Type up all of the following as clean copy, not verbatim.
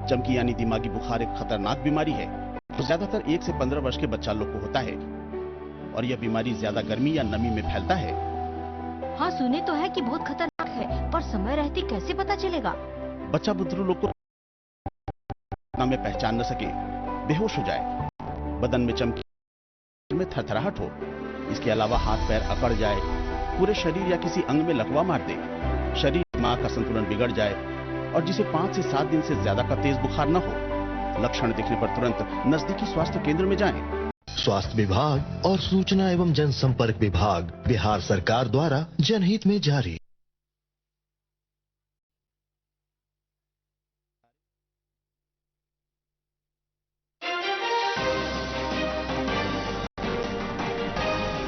चमकी यानी दिमागी बुखार एक खतरनाक बीमारी है जो ज्यादातर 1 से 15 वर्ष के बच्चा लोग को होता है और यह बीमारी ज्यादा गर्मी या नमी में फैलता है। हाँ, सुने तो है कि बहुत खतरनाक है, पर समय रहते कैसे पता चलेगा? बच्चा बुजुर्ग लोग को में पहचान न सके, बेहोश हो जाए, बदन में चमकी में थरथराहट हो, इसके अलावा हाथ पैर अकड़ जाए, पूरे शरीर या किसी अंग में लकवा मार दे, शरीर दिमाग का संतुलन बिगड़ जाए और जिसे 5 से 7 दिन से ज्यादा का तेज बुखार न हो। लक्षण दिखने पर तुरंत नजदीकी स्वास्थ्य केंद्र में जाएं। स्वास्थ्य विभाग और सूचना एवं जनसंपर्क विभाग, बिहार सरकार द्वारा जनहित में जारी।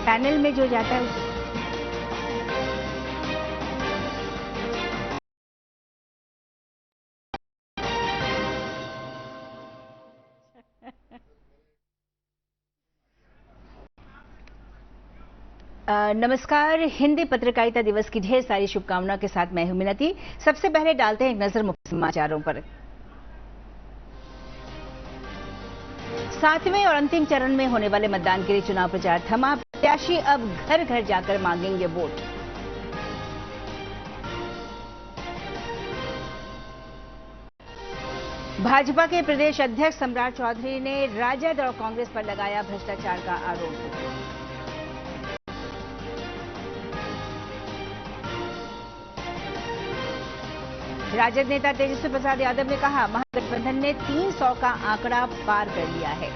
पैनल में जो जाता है नमस्कार। हिंदी पत्रकारिता दिवस की ढेर सारी शुभकामनाओं के साथ मैं हूं मिनती। सबसे पहले डालते हैं एक नजर मुख्य समाचारों पर। 7वें और अंतिम चरण में होने वाले मतदान के लिए चुनाव प्रचार थमा। प्रत्याशी अब घर घर जाकर मांगेंगे वोट। भाजपा के प्रदेश अध्यक्ष सम्राट चौधरी ने राजद और कांग्रेस पर लगाया भ्रष्टाचार का आरोप। राजद नेता तेजस्वी प्रसाद यादव ने कहा, महागठबंधन ने 300 का आंकड़ा पार कर लिया है।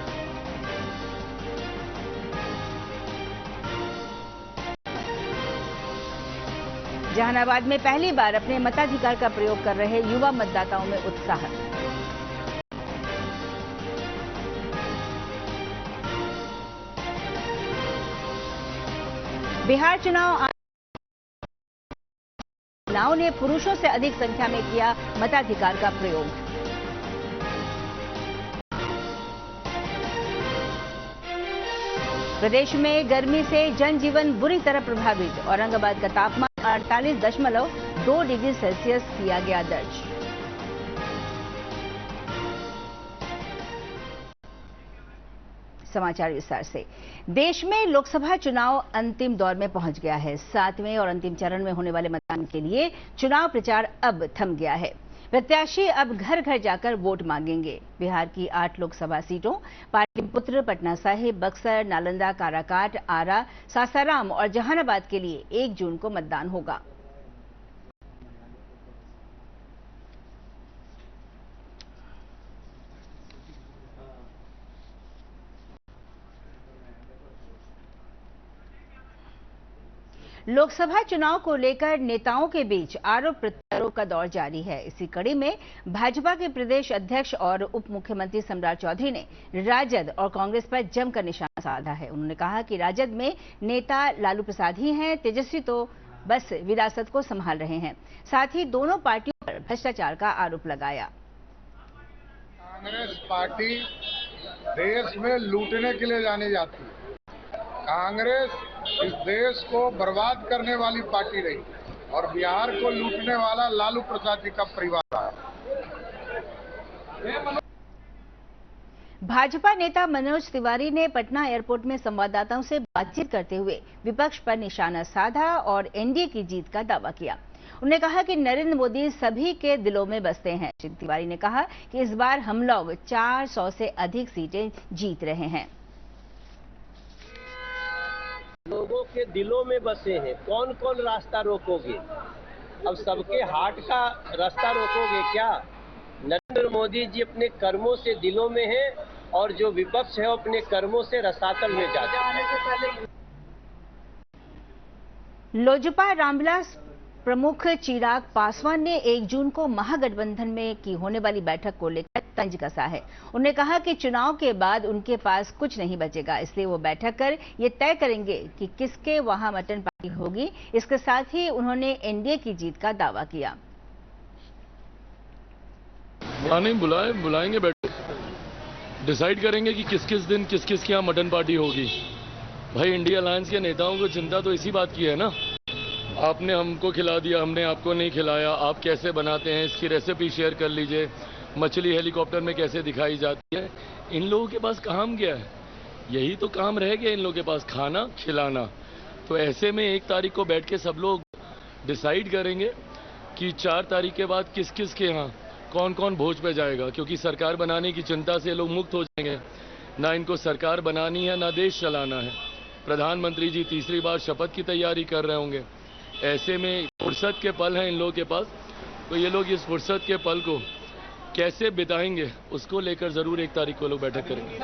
जहानाबाद में पहली बार अपने मताधिकार का प्रयोग कर रहे युवा मतदाताओं में उत्साह। बिहार चुनाव महिलाओं ने पुरुषों से अधिक संख्या में किया मताधिकार का प्रयोग। प्रदेश में गर्मी से जनजीवन बुरी तरह प्रभावित। औरंगाबाद का तापमान 48.2 डिग्री सेल्सियस किया गया दर्ज। समाचार विस्तार से। देश में लोकसभा चुनाव अंतिम दौर में पहुंच गया है। 7वें और अंतिम चरण में होने वाले मतदान के लिए चुनाव प्रचार अब थम गया है। प्रत्याशी अब घर घर जाकर वोट मांगेंगे। बिहार की 8 लोकसभा सीटों पाटलिपुत्र, पटना साहिब, बक्सर, नालंदा, काराकाट, आरा, सासाराम और जहानाबाद के लिए 1 जून को मतदान होगा। लोकसभा चुनाव को लेकर नेताओं के बीच आरोप प्रत्यारोप का दौर जारी है। इसी कड़ी में भाजपा के प्रदेश अध्यक्ष और उप मुख्यमंत्री सम्राट चौधरी ने राजद और कांग्रेस पर जमकर निशाना साधा है। उन्होंने कहा कि राजद में नेता लालू प्रसाद ही हैं, तेजस्वी तो बस विरासत को संभाल रहे हैं। साथ ही दोनों पार्टियों पर भ्रष्टाचार का आरोप लगाया। कांग्रेस पार्टी देश में लूटने के लिए जानी जाती है। कांग्रेस इस देश को बर्बाद करने वाली पार्टी रही और बिहार को लूटने वाला लालू प्रसाद जी का परिवार है। भाजपा नेता मनोज तिवारी ने पटना एयरपोर्ट में संवाददाताओं से बातचीत करते हुए विपक्ष पर निशाना साधा और एनडीए की जीत का दावा किया। उन्होंने कहा कि नरेंद्र मोदी सभी के दिलों में बसते हैं। श्री तिवारी ने कहा कि इस बार हम लोग 400 से अधिक सीटें जीत रहे हैं। लोगों के दिलों में बसे हैं। कौन कौन रास्ता रोकोगे? अब सबके हार्ट का रास्ता रोकोगे क्या? नरेंद्र मोदी जी अपने कर्मों से दिलों में हैं और जो विपक्ष है अपने कर्मों से रसातल में जाते हैं। लोजपा रामविलास प्रमुख चिराग पासवान ने 1 जून को महागठबंधन में की होने वाली बैठक को लेकर तंज कसा है। उन्होंने कहा कि चुनाव के बाद उनके पास कुछ नहीं बचेगा, इसलिए वो बैठक कर ये तय करेंगे कि किसके वहां मटन पार्टी होगी। इसके साथ ही उन्होंने एनडीए की जीत का दावा किया। नहीं बुलाएंगे, बैठक डिसाइड करेंगे कि किस किस दिन किस किस के यहाँ मटन पार्टी होगी। भाई इंडिया अलायंस के नेताओं को चिंता तो इसी बात की है ना। आपने हमको खिला दिया, हमने आपको नहीं खिलाया, आप कैसे बनाते हैं इसकी रेसिपी शेयर कर लीजिए। मछली हेलीकॉप्टर में कैसे दिखाई जाती है, इन लोगों के पास काम क्या है? यही तो काम रह गया इन लोगों के पास, खाना खिलाना। तो ऐसे में 1 तारीख को बैठ के सब लोग डिसाइड करेंगे कि 4 तारीख के बाद किस किस के यहाँ कौन कौन भोज पे जाएगा, क्योंकि सरकार बनाने की चिंता से लोग मुक्त हो जाएंगे। ना इनको सरकार बनानी है, ना देश चलाना है। प्रधानमंत्री जी तीसरी बार शपथ की तैयारी कर रहे होंगे। ऐसे में फुर्सत के पल हैं इन लोगों के पास, तो ये लोग इस फुर्सत के पल को कैसे बिताएंगे, उसको लेकर जरूर 1 तारीख को लोग बैठक करेंगे।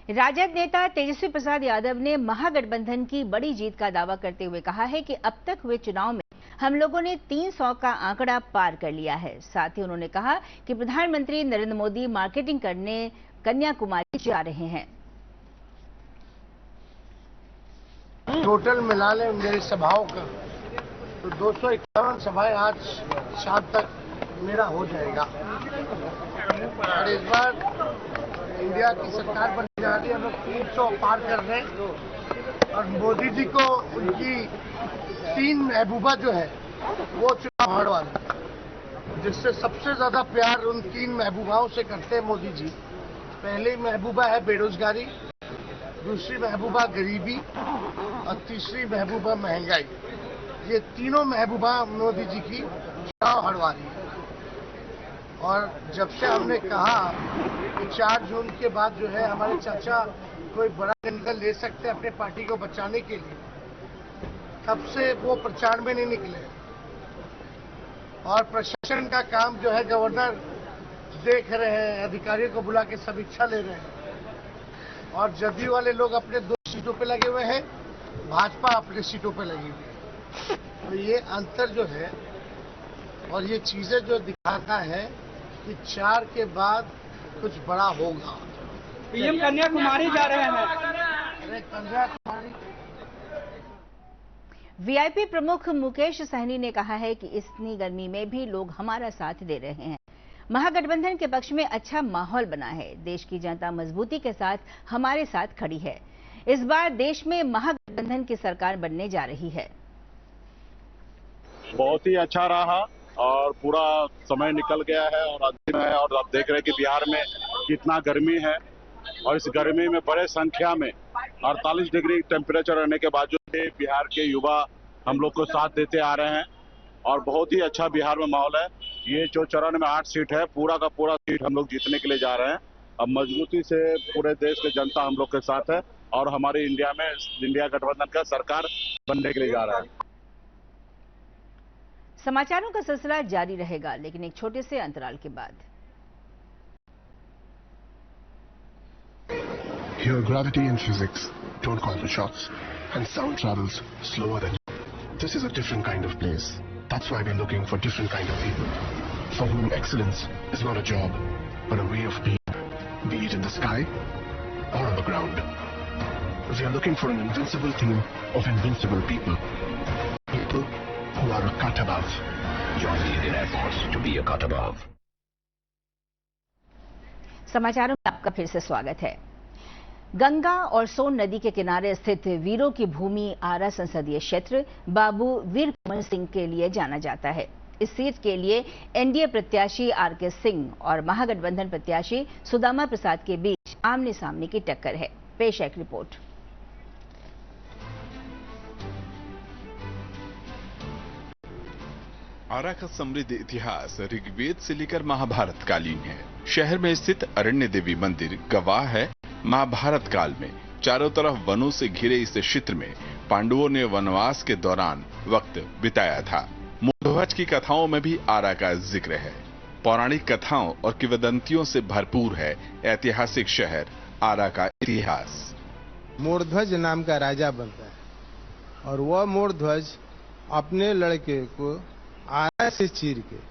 राजद नेता तेजस्वी प्रसाद यादव ने महागठबंधन की बड़ी जीत का दावा करते हुए कहा है कि अब तक हुए चुनाव में हम लोगों ने 300 का आंकड़ा पार कर लिया है। साथ ही उन्होंने कहा कि प्रधानमंत्री नरेंद्र मोदी मार्केटिंग करने कन्याकुमारी जा रहे हैं। टोटल मिला लें मेरी सभाओं का तो 251 सभाएं आज शाम तक मेरा हो जाएगा। और इस बार इंडिया की सरकार बनने जा रही है, हम लोग 300 पार कर रहे हैं। और मोदी जी को उनकी 3 महबूबा जो है वो चुनाव हार वाली, जिससे सबसे ज्यादा प्यार उन 3 महबूबाओं से करते हैं मोदी जी। पहली महबूबा है बेरोजगारी, दूसरी महबूबा गरीबी और तीसरी महबूबा महंगाई। ये तीनों महबूबा मोदी जी की चुनाव हरवा रही है। और जब से हमने कहा कि 4 जून के बाद जो है हमारे चाचा कोई बड़ा निर्णय ले सकते हैं अपने पार्टी को बचाने के लिए, तब से वो प्रचार में नहीं निकले। और प्रशासन का काम जो है गवर्नर देख रहे हैं, अधिकारियों को बुला के समीक्षा ले रहे हैं। और जदयू वाले लोग अपने 2 सीटों पे लगे हुए हैं, भाजपा अपने सीटों पे लगी हुई है। तो ये अंतर जो है और ये चीजें जो दिखाता है कि 4 के बाद कुछ बड़ा होगा। पीएम कन्याकुमारी जा रहे हैं। अरे कन्याकुमारी। वीआईपी प्रमुख मुकेश सहनी ने कहा है कि इतनी गर्मी में भी लोग हमारा साथ दे रहे हैं। महागठबंधन के पक्ष में अच्छा माहौल बना है। देश की जनता मजबूती के साथ हमारे साथ खड़ी है। इस बार देश में महागठबंधन की सरकार बनने जा रही है। बहुत ही अच्छा रहा और पूरा समय निकल गया है और अंतिम है। और आप देख रहे हैं कि बिहार में कितना गर्मी है और इस गर्मी में बड़े संख्या में 48 डिग्री टेम्परेचर रहने के बावजूद भी बिहार के युवा हम लोग को साथ देते आ रहे हैं और बहुत ही अच्छा बिहार में माहौल है। ये जो चरण में 8 सीट है, पूरा का पूरा सीट हम लोग जीतने के लिए जा रहे हैं। अब मजबूती से पूरे देश के जनता हम लोग के साथ है और हमारे इंडिया में इंडिया गठबंधन का सरकार बनने के लिए जा रहा है। समाचारों का सिलसिला जारी रहेगा, लेकिन एक छोटे से अंतराल के बाद। Here, gravity and physics don't call the shots, and sound travels slower than. This is a different kind of place. That's why we're looking for different kind of people, for whom excellence is not a job, but a way of being, be it in the sky or on the ground. We are looking for an invincible team of invincible people. People who are a cut above. Join the Indian Air Force to be a cut above. समाचारों में आपका फिर से स्वागत है। गंगा और सोन नदी के किनारे स्थित वीरों की भूमि आरा संसदीय क्षेत्र बाबू वीर कुंवर सिंह के लिए जाना जाता है। इस सीट के लिए एनडीए प्रत्याशी आरके सिंह और महागठबंधन प्रत्याशी सुदामा प्रसाद के बीच आमने सामने की टक्कर है। पेश है एक रिपोर्ट। आरा का समृद्ध इतिहास ऋग्वेद से लेकर महाभारत कालीन है। शहर में स्थित अरण्य देवी मंदिर गवाह है महाभारत काल में चारों तरफ वनों से घिरे इस क्षेत्र में पांडवों ने वनवास के दौरान वक्त बिताया था। मोरध्वज की कथाओं में भी आरा का जिक्र है। पौराणिक कथाओं और किंवदंतियों से भरपूर है ऐतिहासिक शहर आरा का इतिहास। मोरध्वज नाम का राजा बनता है और वह मोरध्वज अपने लड़के को आरा से चीर के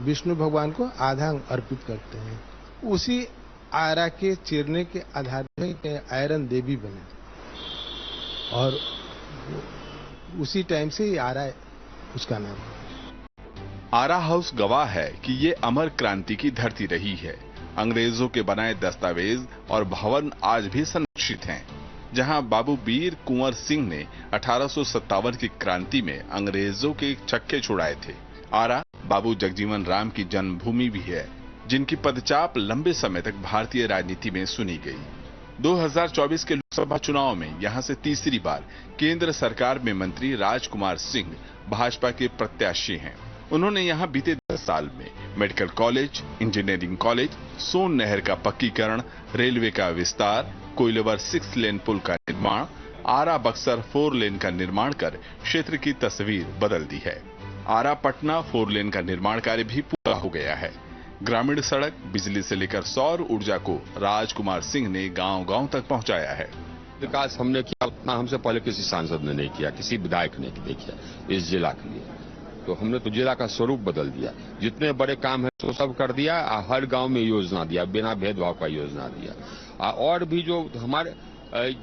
विष्णु भगवान को आधा अर्पित करते हैं। उसी आरा के चीरने के आधार पर आयरन देवी बने और उसी टाइम से आरा उसका नाम है। आरा हाउस गवाह है कि ये अमर क्रांति की धरती रही है। अंग्रेजों के बनाए दस्तावेज और भवन आज भी संरक्षित हैं, जहां बाबू वीर कुंवर सिंह ने 1857 की क्रांति में अंग्रेजों के छक्के छुड़ाए थे। आरा बाबू जगजीवन राम की जन्मभूमि भी है, जिनकी पदचाप लंबे समय तक भारतीय राजनीति में सुनी गई। 2024 के लोकसभा चुनाव में यहां से तीसरी बार केंद्र सरकार में मंत्री राजकुमार सिंह भाजपा के प्रत्याशी हैं। उन्होंने यहां बीते 10 साल में मेडिकल कॉलेज, इंजीनियरिंग कॉलेज, सोन नहर का पक्कीकरण, रेलवे का विस्तार, कोइलवर 6 लेन पुल का निर्माण, आरा बक्सर 4 लेन का निर्माण कर क्षेत्र की तस्वीर बदल दी है। आरा पटना 4 लेन का निर्माण कार्य भी पूरा हो गया है। ग्रामीण सड़क, बिजली से लेकर सौर ऊर्जा को राजकुमार सिंह ने गांव-गांव तक पहुंचाया है। विकास हमने किया उतना हमसे पहले किसी सांसद ने नहीं किया, किसी विधायक ने नहीं किया इस जिला के लिए। तो हमने तो जिला का स्वरूप बदल दिया। जितने बड़े काम है तो सब कर दिया। हर गांव में योजना दिया, बिना भेदभाव का योजना दिया। और भी जो हमारे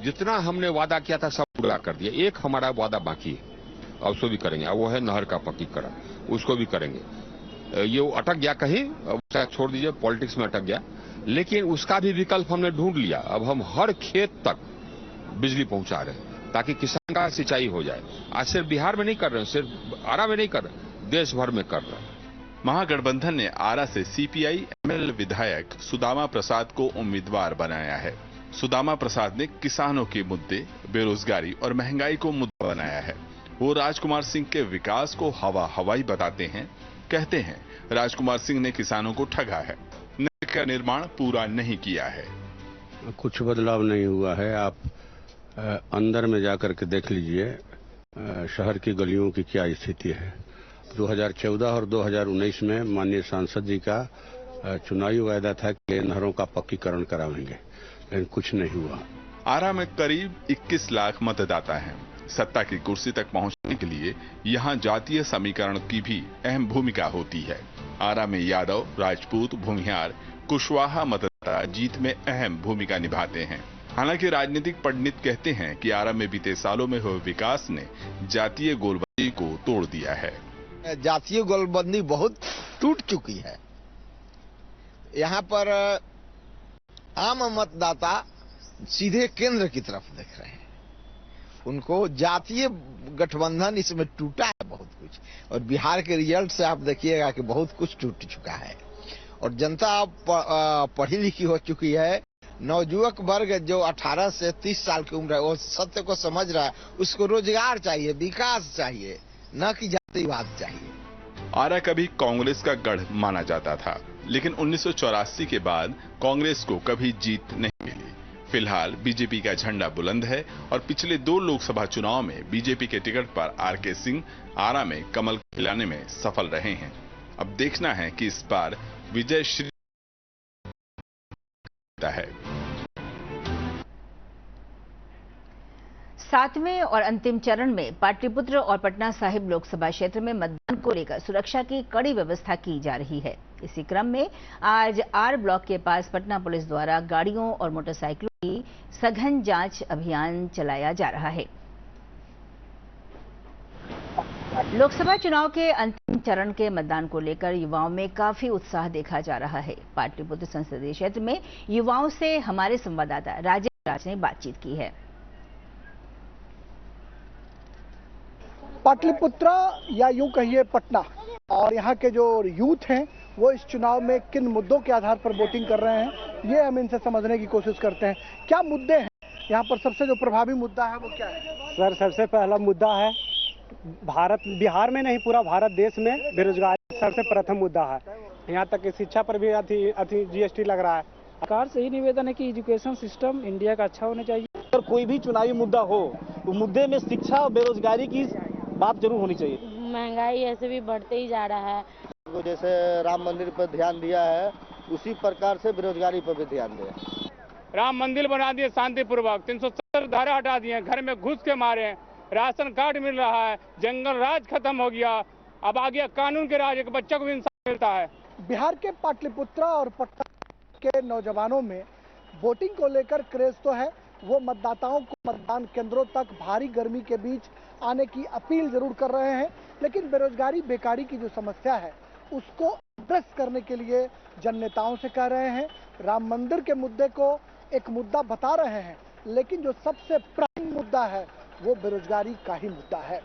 जितना हमने वादा किया था सब पूरा कर दिया। एक हमारा वादा बाकी है, और उसको भी करेंगे, वो है नहर का पक्कीकरण, उसको भी करेंगे। ये अटक गया कहीं, छोड़ दीजिए, पॉलिटिक्स में अटक गया, लेकिन उसका भी विकल्प हमने ढूंढ लिया। अब हम हर खेत तक बिजली पहुंचा रहे हैं ताकि किसान का सिंचाई हो जाए। आज सिर्फ बिहार में नहीं कर रहे हैं, सिर्फ आरा में नहीं कर रहे, देश भर में कर रहे हैं। महागठबंधन ने आरा से सीपीआई एमएल विधायक सुदामा प्रसाद को उम्मीदवार बनाया है। सुदामा प्रसाद ने किसानों के मुद्दे, बेरोजगारी और महंगाई को मुद्दा बनाया है। वो राजकुमार सिंह के विकास को हवाई बताते हैं। कहते हैं राजकुमार सिंह ने किसानों को ठगा है, नहर का निर्माण पूरा नहीं किया है। कुछ बदलाव नहीं हुआ है। आप अंदर में जाकर के देख लीजिए शहर की गलियों की क्या स्थिति है। 2014 और 2019 में माननीय सांसद जी का चुनावी वायदा था कि नहरों का पक्कीकरण कराएंगे, लेकिन कुछ नहीं हुआ। आरा में करीब 21 लाख मतदाता हैं। सत्ता की कुर्सी तक पहुंचने के लिए यहां जातीय समीकरण की भी अहम भूमिका होती है। आरा में यादव, राजपूत, भूमिहार, कुशवाहा मतदाता जीत में अहम भूमिका निभाते हैं। हालांकि राजनीतिक पंडित कहते हैं कि आरा में बीते सालों में हुए विकास ने जातीय गोलबंदी को तोड़ दिया है। जातीय गोलबंदी बहुत टूट चुकी है। यहाँ पर आम मतदाता सीधे केंद्र की तरफ देख रहे हैं। उनको जातीय गठबंधन इसमें टूटा है बहुत कुछ, और बिहार के रिजल्ट से आप देखिएगा कि बहुत कुछ टूट चुका है। और जनता पढ़ी लिखी हो चुकी है। नवयुवक वर्ग जो 18 से 30 साल की उम्र है वो सत्य को समझ रहा है। उसको रोजगार चाहिए, विकास चाहिए, न कि जातिवाद चाहिए। आरा कभी कांग्रेस का गढ़ माना जाता था, लेकिन 1984 के बाद कांग्रेस को कभी जीत नहीं मिली। फिलहाल बीजेपी का झंडा बुलंद है और पिछले 2 लोकसभा चुनाव में बीजेपी के टिकट पर आरके सिंह आरा में कमल खिलाने में सफल रहे हैं। अब देखना है कि इस बार विजय श्री है। 7वें और अंतिम चरण में पाटलिपुत्र और पटना साहिब लोकसभा क्षेत्र में मतदान को लेकर सुरक्षा की कड़ी व्यवस्था की जा रही है। इसी क्रम में आज आर ब्लॉक के पास पटना पुलिस द्वारा गाड़ियों और मोटरसाइकिलों की सघन जांच अभियान चलाया जा रहा है। लोकसभा चुनाव के अंतिम चरण के मतदान को लेकर युवाओं में काफी उत्साह देखा जा रहा है। पाटलिपुत्र संसदीय क्षेत्र में युवाओं से हमारे संवाददाता राजेश राज ने बातचीत की है। पाटलिपुत्र या यूं कहिए पटना और यहाँ के जो यूथ हैं वो इस चुनाव में किन मुद्दों के आधार पर वोटिंग कर रहे हैं, ये हम इनसे समझने की कोशिश करते हैं। क्या मुद्दे हैं यहाँ पर? सबसे जो प्रभावी मुद्दा है वो क्या है? सर, सबसे पहला मुद्दा है बिहार में नहीं पूरा भारत देश में बेरोजगारी सबसे प्रथम मुद्दा है। यहाँ तक कि शिक्षा पर भी अति जीएसटी लग रहा है। सरकार से ही निवेदन है कि एजुकेशन सिस्टम इंडिया का अच्छा होना चाहिए। अगर कोई भी चुनावी मुद्दा हो तो मुद्दे में शिक्षा और बेरोजगारी की बात जरूर होनी चाहिए। महंगाई ऐसे भी बढ़ते ही जा रहा है। तो जैसे राम मंदिर पर ध्यान दिया है उसी प्रकार से बेरोजगारी पर भी ध्यान दे। राम मंदिर बना दिए शांतिपूर्वक, 370 धारा हटा दिए, घर में घुस के मारे, राशन कार्ड मिल रहा है, जंगल राज खत्म हो गया, अब आ गया कानून के राज, एक बच्चे को भी इंसाफ मिलता है। बिहार के पाटलिपुत्र और पटना के नौजवानों में वोटिंग को लेकर क्रेज तो है। वो मतदाताओं को मतदान केंद्रों तक भारी गर्मी के बीच आने की अपील जरूर कर रहे हैं, लेकिन बेरोजगारी बेकारी की जो समस्या है उसको एड्रेस करने के लिए जन नेताओं से कह रहे हैं। राम मंदिर के मुद्दे को एक मुद्दा बता रहे हैं, लेकिन जो सबसे प्राइम मुद्दा है वो बेरोजगारी का ही मुद्दा है।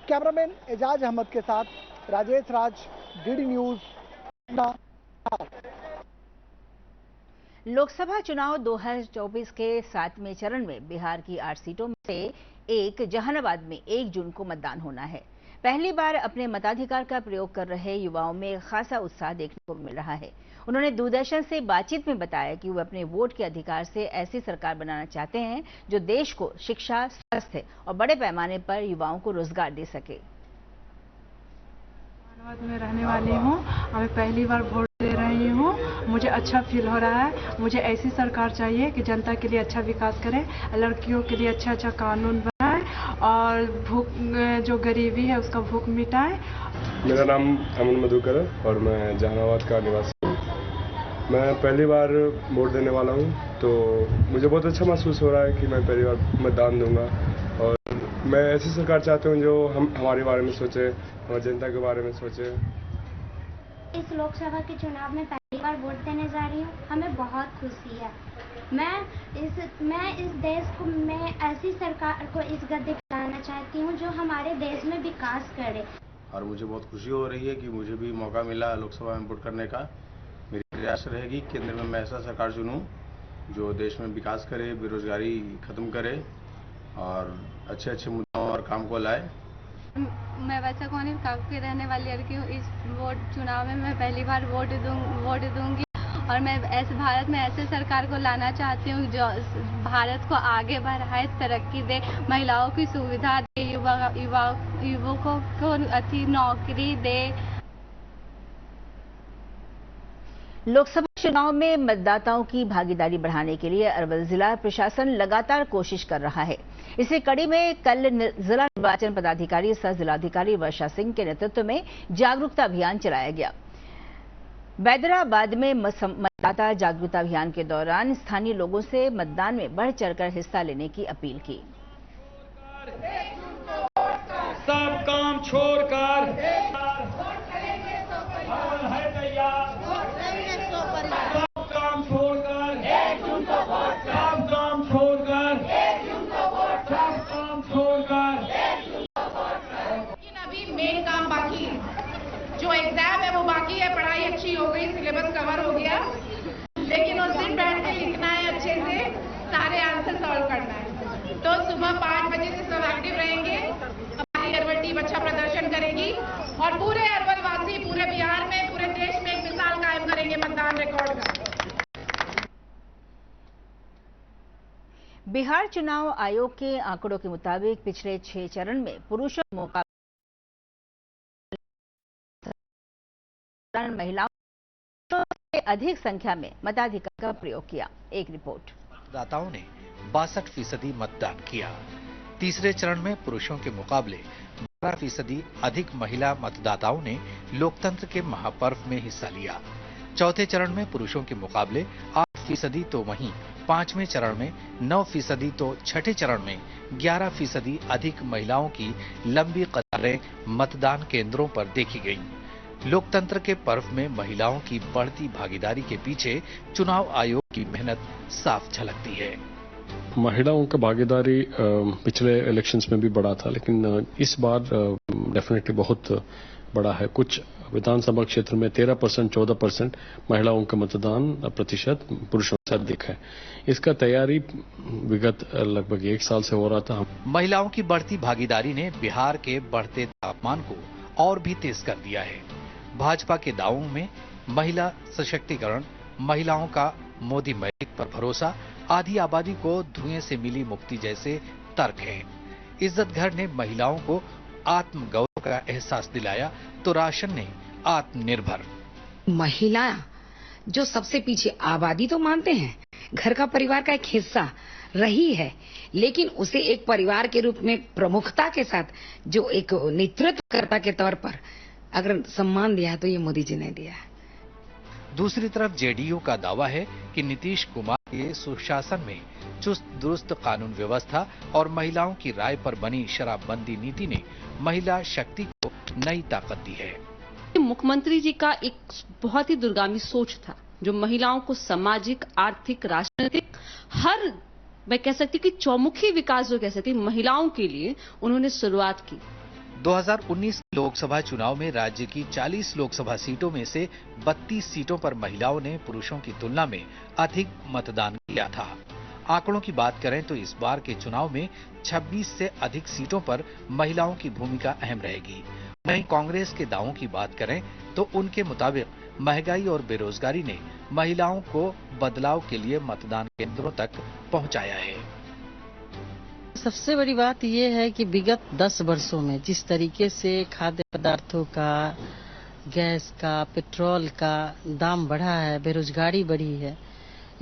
कैमरामैन एजाज अहमद के साथ राजेश राज, डीडी न्यूज, पटना। लोकसभा चुनाव 2024 के 7वें चरण में बिहार की 8 सीटों में से एक जहानाबाद में 1 जून को मतदान होना है। पहली बार अपने मताधिकार का प्रयोग कर रहे युवाओं में खासा उत्साह देखने को मिल रहा है। उन्होंने दूरदर्शन से बातचीत में बताया कि वे अपने वोट के अधिकार से ऐसी सरकार बनाना चाहते हैं जो देश को शिक्षा, स्वास्थ्य और बड़े पैमाने पर युवाओं को रोजगार दे सके। जहानाबाद में रहने वाली हूँ, मैं पहली बार वोट दे रही हूँ। मुझे अच्छा फील हो रहा है। मुझे ऐसी सरकार चाहिए कि जनता के लिए अच्छा विकास करे, लड़कियों के लिए अच्छा कानून बनाए और भूख जो गरीबी है उसका भूख मिटाए। मेरा नाम अमन मधुकर है और मैं जहानाबाद का निवासी हूँ। मैं पहली बार वोट देने वाला हूँ, तो मुझे बहुत अच्छा महसूस हो रहा है कि मैं पहली बार मतदान दूंगा और मैं ऐसी सरकार चाहता हूँ जो हमारे बारे में सोचे, हमारी जनता के बारे में सोचे। इस लोकसभा के चुनाव में पहली बार वोट देने जा रही हूँ। हमें बहुत खुशी है। मैं इस देश को, मैं ऐसी सरकार को इस गद्दे पर लाना चाहती हूँ जो हमारे देश में विकास करे। और मुझे बहुत खुशी हो रही है कि मुझे भी मौका मिला लोकसभा में वोट करने का। मेरी प्रयास रहेगी केंद्र में मैं ऐसा सरकार चुनूं जो देश में विकास करे, बेरोजगारी खत्म करे और अच्छे मुद्दों और काम को लाए। मैं वैसा कौन की रहने वाली लड़की हूँ। इस चुनाव में मैं पहली बार वोट दूंगी और मैं ऐसे भारत में ऐसे सरकार को लाना चाहती हूँ जो भारत को आगे बढ़ाए, तरक्की दे, महिलाओं की सुविधा दे, युवकों को अच्छी नौकरी दे। लोकसभा चुनाव में मतदाताओं की भागीदारी बढ़ाने के लिए अरवल जिला प्रशासन लगातार कोशिश कर रहा है। इसी कड़ी में कल जिला निर्वाचन पदाधिकारी सह जिलाधिकारी वर्षा सिंह के नेतृत्व में जागरूकता अभियान चलाया गया। बैदराबाद में मतदाता जागरूकता अभियान के दौरान स्थानीय लोगों से मतदान में बढ़ चढ़कर हिस्सा लेने की अपील की। सब काम छोड़कर मेन काम बाकी है। जो एग्जाम है वो बाकी है। पढ़ाई अच्छी हो गई, सिलेबस कवर हो गया, लेकिन उस दिन बैठ के लिखना है, अच्छे से सारे आंसर सॉल्व करना है। तो सुबह 5 बजे से सब एक्टिव रहेंगे। हमारी अरवल टीम अच्छा प्रदर्शन करेगी और पूरे अरवल वासी, पूरे बिहार में, पूरे देश में एक मिसाल कायम करेंगे मतदान रिकॉर्ड का। बिहार चुनाव आयोग के आंकड़ों के मुताबिक पिछले 6 चरण में पुरुषों के मुकाबले महिलाओं से अधिक संख्या में मताधिकार का प्रयोग किया। एक रिपोर्ट। मतदाताओं ने 62% मतदान किया। तीसरे चरण में पुरुषों के मुकाबले 12% अधिक महिला मतदाताओं ने लोकतंत्र के महापर्व में हिस्सा लिया। चौथे चरण में पुरुषों के मुकाबले 8% तो वहीं 5वें चरण में 9% तो छठे चरण में 11% अधिक महिलाओं की लंबी कतारें मतदान केंद्रों पर देखी गईं। लोकतंत्र के पर्व में महिलाओं की बढ़ती भागीदारी के पीछे चुनाव आयोग की मेहनत साफ झलकती है। महिलाओं का भागीदारी पिछले इलेक्शंस में भी बढ़ा था, लेकिन इस बार डेफिनेटली बहुत बड़ा है। कुछ विधानसभा क्षेत्र में 13%, 14% महिलाओं का मतदान प्रतिशत पुरुषों से अधिक है। इसका तैयारी विगत लगभग 1 साल से हो रहा था। महिलाओं की बढ़ती भागीदारी ने बिहार के बढ़ते तापमान को और भी तेज कर दिया है। भाजपा के दावों में महिला सशक्तिकरण, महिलाओं का मोदी मैजिक पर भरोसा, आधी आबादी को धुएं से मिली मुक्ति जैसे तर्क हैं। इज्जत घर ने महिलाओं को आत्मगौरव का एहसास दिलाया तो राशन ने आत्मनिर्भर। महिला जो सबसे पीछे, आबादी तो मानते हैं घर का परिवार का एक हिस्सा रही है, लेकिन उसे एक परिवार के रूप में प्रमुखता के साथ जो एक नेतृत्वकर्ता के तौर पर अगर सम्मान दिया तो ये मोदी जी ने दिया है। दूसरी तरफ जेडीयू का दावा है कि नीतीश कुमार के सुशासन में चुस्त दुरुस्त कानून व्यवस्था और महिलाओं की राय पर बनी शराबबंदी नीति ने महिला शक्ति को नई ताकत दी है। मुख्यमंत्री जी का एक बहुत ही दूरगामी सोच था जो महिलाओं को सामाजिक, आर्थिक, राजनीतिक हर, मैं कह सकती कि चौमुखी विकास जो कह सकती महिलाओं के लिए उन्होंने शुरुआत की। 2019 लोकसभा चुनाव में राज्य की 40 लोकसभा सीटों में से 32 सीटों पर महिलाओं ने पुरुषों की तुलना में अधिक मतदान किया था। आंकड़ों की बात करें तो इस बार के चुनाव में 26 से अधिक सीटों पर महिलाओं की भूमिका अहम रहेगी। वहीं कांग्रेस के दावों की बात करें तो उनके मुताबिक महंगाई और बेरोजगारी ने महिलाओं को बदलाव के लिए मतदान केंद्रों तक पहुंचाया है। सबसे बड़ी बात यह है कि विगत 10 वर्षों में जिस तरीके से खाद्य पदार्थों का, गैस का, पेट्रोल का दाम बढ़ा है, बेरोजगारी बढ़ी है,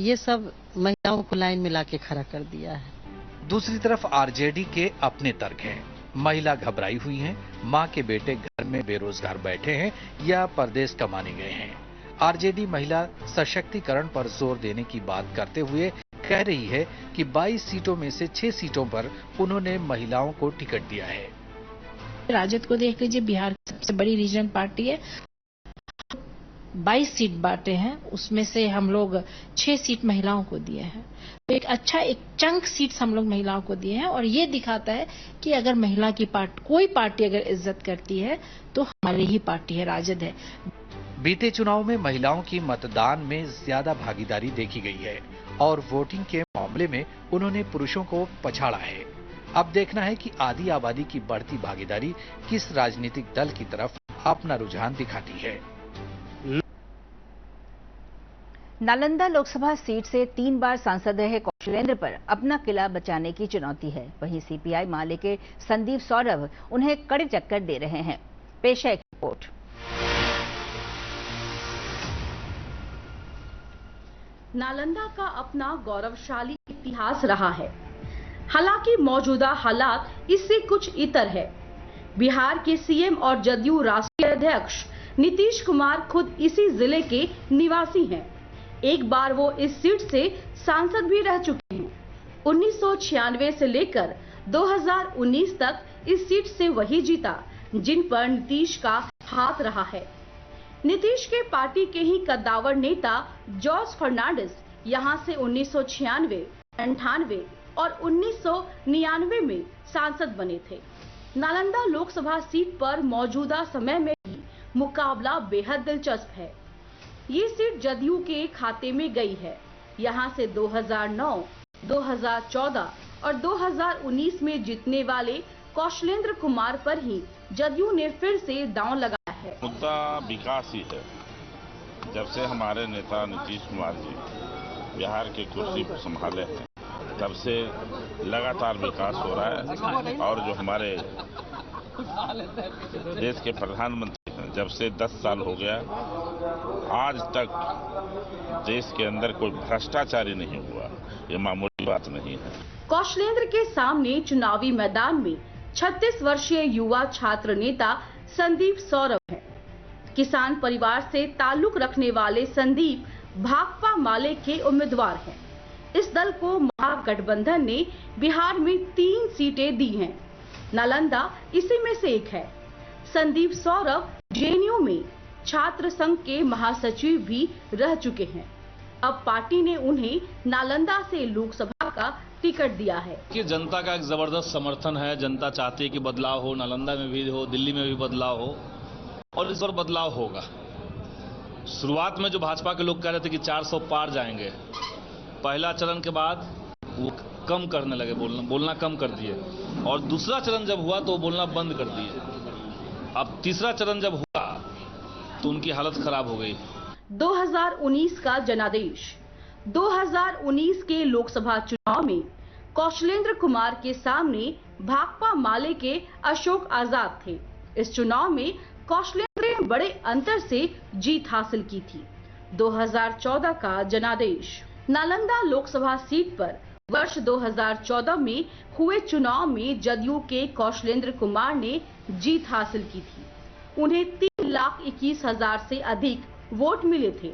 ये सब महिलाओं को लाइन में लाके खड़ा कर दिया है। दूसरी तरफ आरजेडी के अपने तर्क हैं। महिला घबराई हुई हैं, मां के बेटे घर में बेरोजगार बैठे हैं या परदेश कमाने गए हैं। आरजेडी महिला सशक्तिकरण पर जोर देने की बात करते हुए कह रही है कि 22 सीटों में से 6 सीटों पर उन्होंने महिलाओं को टिकट दिया है। राजद को देख लीजिए, बिहार की सबसे बड़ी रीजन पार्टी है, 22 सीट बांटे हैं, उसमें से हम लोग 6 सीट महिलाओं को दिए हैं। तो एक चंक सीट हम लोग महिलाओं को दिए हैं और ये दिखाता है कि अगर महिला की कोई पार्टी अगर इज्जत करती है तो हमारी ही पार्टी है, राजद है। बीते चुनाव में महिलाओं की मतदान में ज्यादा भागीदारी देखी गई है और वोटिंग के मामले में उन्होंने पुरुषों को पछाड़ा है। अब देखना है कि आधी आबादी की बढ़ती भागीदारी किस राजनीतिक दल की तरफ अपना रुझान दिखाती है। नालंदा लोकसभा सीट से 3 बार सांसद रहे कौशलेंद्र पर अपना किला बचाने की चुनौती है। वहीं सीपीआई माले के संदीप सौरभ उन्हें कड़ी टक्कर दे रहे हैं। पेश है एक रिपोर्ट। नालंदा का अपना गौरवशाली इतिहास रहा है। हालांकि मौजूदा हालात इससे कुछ इतर है। बिहार के सीएम और जदयू राष्ट्रीय अध्यक्ष नीतीश कुमार खुद इसी जिले के निवासी हैं। एक बार वो इस सीट से सांसद भी रह चुके हैं। 1996 से लेकर 2019 तक इस सीट से वही जीता जिन पर नीतीश का हाथ रहा है। नीतीश के पार्टी के ही कद्दावर नेता जॉर्ज फर्नांडिस यहां से 1996, 98 और 1999 में सांसद बने थे। नालंदा लोकसभा सीट पर मौजूदा समय में भी मुकाबला बेहद दिलचस्प है। ये सीट जदयू के खाते में गई है। यहां से 2009, 2014 और 2019 में जीतने वाले कौशलेंद्र कुमार पर ही जदयू ने फिर से दांव लगाया है। मुद्दा विकास ही है। जब से हमारे नेता नीतीश कुमार जी बिहार की कुर्सी संभाले हैं, तब से लगातार विकास हो रहा है। और जो हमारे देश के प्रधानमंत्री हैं, जब से 10 साल हो गया, आज तक देश के अंदर कोई भ्रष्टाचारी नहीं हुआ। ये मामूली बात नहीं है। कौशलेंद्र के सामने चुनावी मैदान में 36 वर्षीय युवा छात्र नेता संदीप सौरभ हैं। किसान परिवार से ताल्लुक रखने वाले संदीप भाकपा माले के उम्मीदवार हैं। इस दल को महागठबंधन ने बिहार में 3 सीटें दी हैं। नालंदा इसी में से एक है। संदीप सौरभ जेएनयू में छात्र संघ के महासचिव भी रह चुके हैं। अब पार्टी ने उन्हें नालंदा से लोकसभा का टिकट दिया है। कि जनता का एक जबरदस्त समर्थन है। जनता चाहती है कि बदलाव हो, नालंदा में भी हो, दिल्ली में भी बदलाव हो और इस बार बदलाव होगा। शुरुआत में जो भाजपा के लोग कह रहे थे कि 400 पार जाएंगे, पहला चरण के बाद वो कम करने लगे, बोलना कम कर दिए और दूसरा चरण जब हुआ तो बोलना बंद कर दिए। अब तीसरा चरण जब हुआ तो उनकी हालत खराब हो गई। 2019 का जनादेश। 2019 के लोकसभा चुनाव में कौशलेंद्र कुमार के सामने भाकपा माले के अशोक आजाद थे। इस चुनाव में कौशलेंद्र ने बड़े अंतर से जीत हासिल की थी। 2014 का जनादेश। नालंदा लोकसभा सीट पर वर्ष 2014 में हुए चुनाव में जदयू के कौशलेंद्र कुमार ने जीत हासिल की थी। उन्हें 3,21,000 से अधिक वोट मिले थे।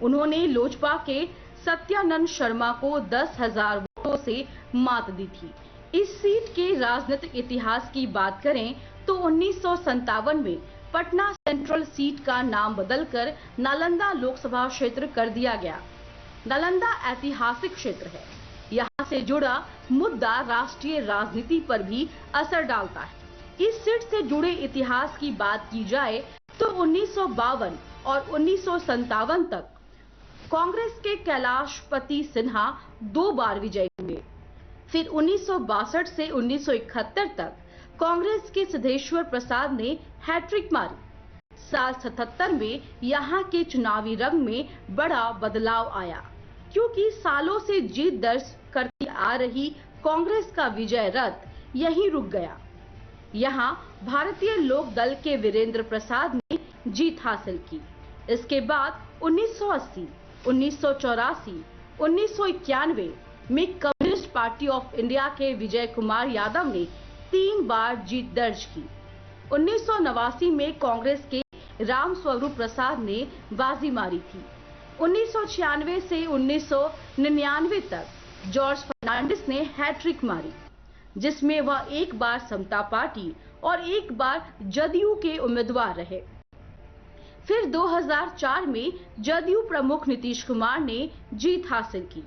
उन्होंने लोजपा के सत्यानंद शर्मा को 10,000 वोटों से मात दी थी। इस सीट के राजनीतिक इतिहास की बात करें तो 1957 में पटना सेंट्रल सीट का नाम बदलकर नालंदा लोकसभा क्षेत्र कर दिया गया। नालंदा ऐतिहासिक क्षेत्र है। यहाँ से जुड़ा मुद्दा राष्ट्रीय राजनीति पर भी असर डालता है। इस सीट से जुड़े इतिहास की बात की जाए तो 1952 और 1957 तक कांग्रेस के कैलाशपति सिन्हा 2 बार विजयी हुए। फिर 1962 से 1971 तक कांग्रेस के सिद्धेश्वर प्रसाद ने हैट्रिक मारी। साल 77 में यहां के चुनावी रंग में बड़ा बदलाव आया, क्योंकि सालों से जीत दर्ज करती आ रही कांग्रेस का विजय रथ यहीं रुक गया। यहां भारतीय लोक दल के वीरेंद्र प्रसाद ने जीत हासिल की। इसके बाद 1980, 1984, 1991 में कम्युनिस्ट पार्टी ऑफ इंडिया के विजय कुमार यादव ने 3 बार जीत दर्ज की। 1989 में कांग्रेस के राम स्वरूप प्रसाद ने बाजी मारी थी। 1996 से 1999 तक जॉर्ज फर्नांडिस ने हैट्रिक मारी, जिसमें वह 1 बार समता पार्टी और 1 बार जदयू के उम्मीदवार रहे। फिर 2004 में जदयू प्रमुख नीतीश कुमार ने जीत हासिल की।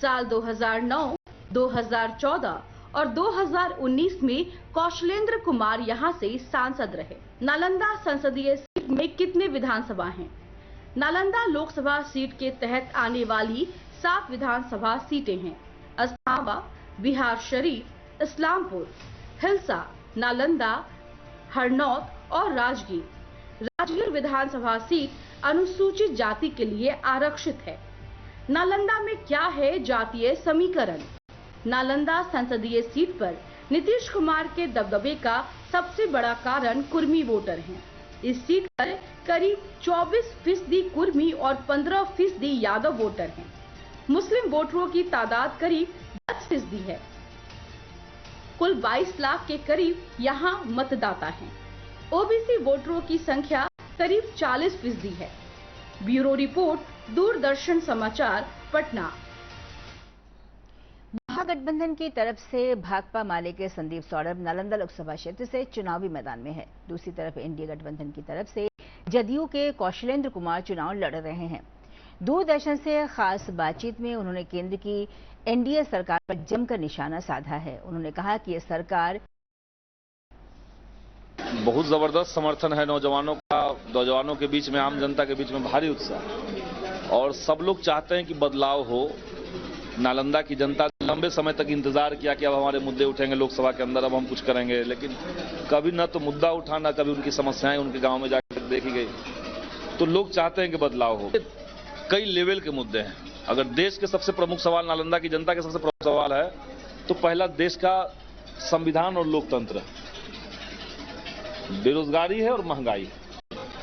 साल 2009, 2014 और 2019 में कौशलेंद्र कुमार यहां से सांसद रहे। नालंदा संसदीय सीट में कितने विधानसभा हैं? नालंदा लोकसभा सीट के तहत आने वाली 7 विधानसभा सीटें हैं। अस्थावा, बिहार शरीफ, इस्लामपुर, हिलसा, नालंदा, हरनौत और राजगीर। राजगीर विधानसभा सीट अनुसूचित जाति के लिए आरक्षित है। नालंदा में क्या है जातीय समीकरण? नालंदा संसदीय सीट पर नीतीश कुमार के दबदबे का सबसे बड़ा कारण कुर्मी वोटर हैं। इस सीट पर करीब 24% कुर्मी और 15% यादव वोटर हैं। मुस्लिम वोटरों की तादाद करीब 10% है। कुल 22 लाख के करीब यहां मतदाता हैं। ओबीसी वोटरों की संख्या करीब 40% है। ब्यूरो रिपोर्ट, दूरदर्शन समाचार, पटना। महागठबंधन की तरफ से भाकपा माले के संदीप सौरभ नालंदा लोकसभा क्षेत्र से चुनावी मैदान में है। दूसरी तरफ एनडीए गठबंधन की तरफ से जदयू के कौशलेंद्र कुमार चुनाव लड़ रहे हैं। दूरदर्शन से खास बातचीत में उन्होंने केंद्र की एनडीए सरकार पर जमकर निशाना साधा है। उन्होंने कहा कि ये सरकार बहुत जबरदस्त समर्थन है नौजवानों का, नौजवानों के बीच में, आम जनता के बीच में भारी उत्साह, और सब लोग चाहते हैं कि बदलाव हो। नालंदा की जनता लंबे समय तक इंतजार किया कि अब हमारे मुद्दे उठेंगे लोकसभा के अंदर, अब हम कुछ करेंगे, लेकिन कभी न तो मुद्दा उठा, न कभी उनकी समस्याएं उनके गांव में जाकर देखी गई। तो लोग चाहते हैं कि बदलाव हो। कई लेवल के मुद्दे हैं। अगर देश के सबसे प्रमुख सवाल, नालंदा की जनता के सबसे प्रमुख सवाल है, तो पहला देश का संविधान और लोकतंत्र, बेरोजगारी है और महंगाई।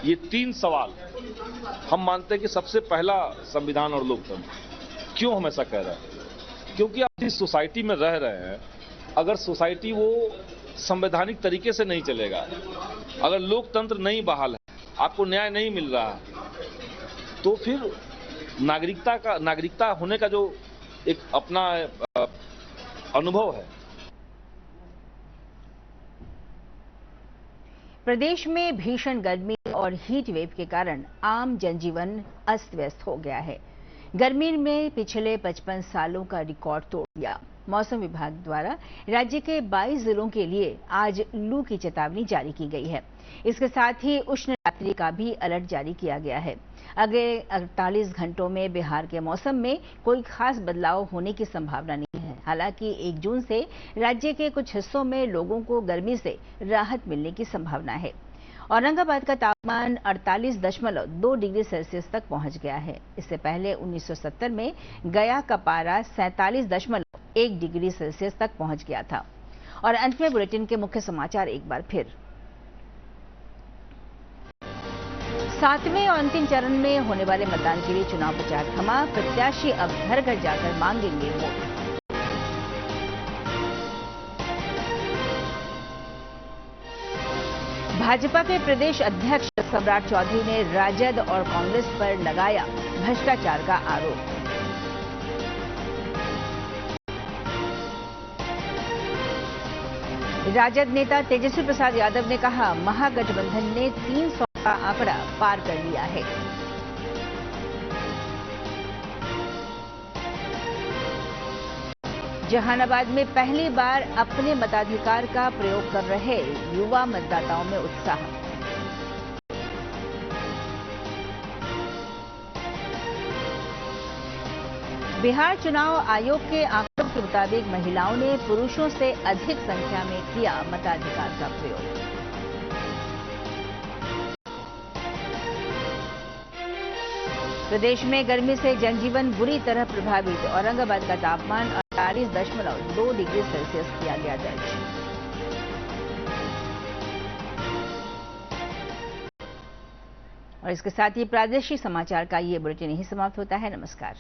ये 3 सवाल हम मानते हैं कि सबसे पहला संविधान और लोकतंत्र। क्यों हम ऐसा कह रहे हैं? क्योंकि आप जिस सोसाइटी में रह रहे हैं, अगर सोसाइटी वो संवैधानिक तरीके से नहीं चलेगा, अगर लोकतंत्र नहीं बहाल है, आपको न्याय नहीं मिल रहा, तो फिर नागरिकता होने का जो एक अपना अनुभव है। प्रदेश में भीषण गर्मी और हीट वेव के कारण आम जनजीवन अस्त व्यस्त हो गया है। गर्मी में पिछले 55 सालों का रिकॉर्ड तोड़ दिया। मौसम विभाग द्वारा राज्य के 22 जिलों के लिए आज लू की चेतावनी जारी की गई है। इसके साथ ही उष्ण रात्रि का भी अलर्ट जारी किया गया है। अगले 48 घंटों में बिहार के मौसम में कोई खास बदलाव होने की संभावना नहीं है। हालांकि 1 जून से राज्य के कुछ हिस्सों में लोगों को गर्मी से राहत मिलने की संभावना है। औरंगाबाद का तापमान 48.2 डिग्री सेल्सियस तक पहुंच गया है। इससे पहले 1970 में गया का पारा 47.1 डिग्री सेल्सियस तक पहुंच गया था। और अंत में बुलेटिन के मुख्य समाचार एक बार फिर। 7वें और अंतिम चरण में होने वाले मतदान के लिए चुनाव प्रचार थमा। प्रत्याशी अब घर घर जाकर मांगेंगे वोट। भाजपा के प्रदेश अध्यक्ष सम्राट चौधरी ने राजद और कांग्रेस पर लगाया भ्रष्टाचार का आरोप। राजद नेता तेजस्वी प्रसाद यादव ने कहा, महागठबंधन ने 300 का आंकड़ा पार कर लिया है। जहानाबाद में पहली बार अपने मताधिकार का प्रयोग कर रहे युवा मतदाताओं में उत्साह। बिहार चुनाव आयोग के आंकड़ों के मुताबिक महिलाओं ने पुरुषों से अधिक संख्या में किया मताधिकार का प्रयोग। प्रदेश में गर्मी से जनजीवन बुरी तरह प्रभावित। औरंगाबाद का तापमान 48.2 डिग्री सेल्सियस किया गया दर्ज। और इसके साथ ही प्रादेशिक समाचार का ये बुलेटिन यहीं समाप्त होता है। नमस्कार।